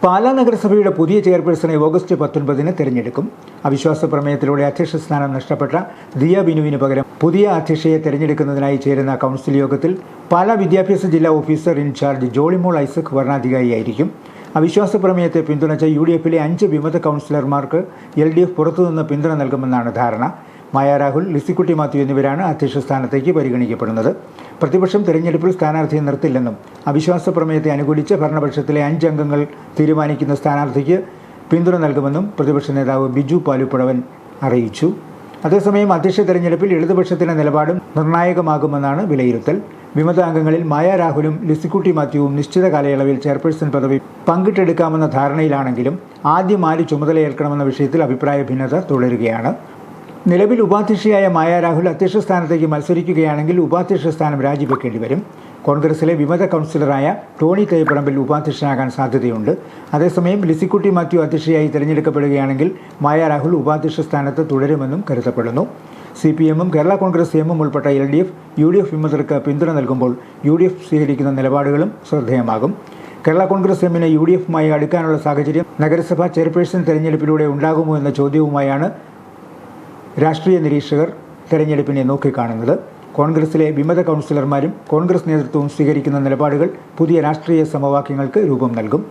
പാലാ നഗരസഭയുടെ പുതിയ ചെയർപേഴ്സണെ ഓഗസ്റ്റ് 19 തെരഞ്ഞെടുക്കും. അവിശ്വാസ പ്രമേയത്തിലൂടെ അധ്യക്ഷ സ്ഥാനം നഷ്ടപ്പെട്ട ദിയ ബിനുവിന് പകരം പുതിയ അധ്യക്ഷയെ തെരഞ്ഞെടുക്കുന്നതിനായി ചേരുന്ന കൗൺസിൽ യോഗത്തിൽ പാലാ വിദ്യാഭ്യാസ ജില്ലാ ഓഫീസർ ഇൻചാർജ് ജോളിമോൾ ഐസക് വരണാധികാരിയായിരിക്കും. അവിശ്വാസ പ്രമേയത്തെ പിന്തുണച്ച UDFിലെ 5 വിമത കൗൺസിലർമാർക്ക് LDF പുറത്തുനിന്ന് പിന്തുണ നൽകുമെന്നാണ് ധാരണ. മായ രാഹുൽ, ലിസിക്കുട്ടി മാത്യു എന്നിവരാണ് അധ്യക്ഷ സ്ഥാനത്തേക്ക് പരിഗണിക്കപ്പെടുന്നത്. പ്രതിപക്ഷം തെരഞ്ഞെടുപ്പിൽ സ്ഥാനാർത്ഥിയെ നിർത്തില്ലെന്നും അവിശ്വാസ പ്രമേയത്തെ അനുകൂലിച്ച് ഭരണപക്ഷത്തിലെ 5 അംഗങ്ങൾ തീരുമാനിക്കുന്ന സ്ഥാനാർത്ഥിക്ക് പിന്തുണ നൽകുമെന്നും പ്രതിപക്ഷ നേതാവ് ബിജു പാലുപ്പടവൻ അറിയിച്ചു. അതേസമയം അധ്യക്ഷ തെരഞ്ഞെടുപ്പിൽ ഇടതുപക്ഷത്തിന്റെ നിലപാടും നിർണായകമാകുമെന്നാണ് വിലയിരുത്തൽ. വിമത അംഗങ്ങളിൽ മായ രാഹുലും ലിസിക്കുട്ടി മാത്യുവും നിശ്ചിത കാലയളവിൽ ചെയർപേഴ്സൺ പദവി പങ്കിട്ടെടുക്കാമെന്ന ധാരണയിലാണെങ്കിലും ആദ്യം ആര് ചുമതലയേൽക്കണമെന്ന വിഷയത്തിൽ അഭിപ്രായ ഭിന്നത തുടരുകയാണ്. നിലവിൽ ഉപാധ്യക്ഷയായ മായ രാഹുൽ അധ്യക്ഷ സ്ഥാനത്തേക്ക് മത്സരിക്കുകയാണെങ്കിൽ ഉപാധ്യക്ഷ സ്ഥാനം രാജിവെക്കേണ്ടി വരും. കോൺഗ്രസിലെ വിമത കൗൺസിലറായ ടോണി തേപ്പറമ്പിൽ ഉപാധ്യക്ഷനാകാൻ സാധ്യതയുണ്ട്. അതേസമയം ലിസിക്കുട്ടി മാത്യു അധ്യക്ഷയായി തിരഞ്ഞെടുക്കപ്പെടുകയാണെങ്കിൽ മായ രാഹുൽ ഉപാധ്യക്ഷ സ്ഥാനത്ത് തുടരുമെന്നും കരുതപ്പെടുന്നു. CPMും കേരള കോൺഗ്രസ് എമ്മും ഉൾപ്പെട്ട LDF, UDF വിമതർക്ക് പിന്തുണ നൽകുമ്പോൾ UDF സ്വീകരിക്കുന്ന നിലപാടുകളും ശ്രദ്ധേയമാകും. കേരള കോൺഗ്രസ് എമ്മിന് UDFുമായി അടുക്കാനുള്ള സാഹചര്യം നഗരസഭാ ചെയർപേഴ്സൺ തെരഞ്ഞെടുപ്പിലൂടെ ഉണ്ടാകുമോ എന്ന ചോദ്യവുമായാണ് രാഷ്ട്രീയ നിരീക്ഷകർ തെരഞ്ഞെടുപ്പിനെ നോക്കിക്കാണുന്നത്. കോൺഗ്രസിലെ വിമത കൗൺസിലർമാരും കോൺഗ്രസ് നേതൃത്വവും സ്വീകരിക്കുന്ന നിലപാടുകൾ പുതിയ രാഷ്ട്രീയ സമവാക്യങ്ങൾക്ക് രൂപം നൽകും.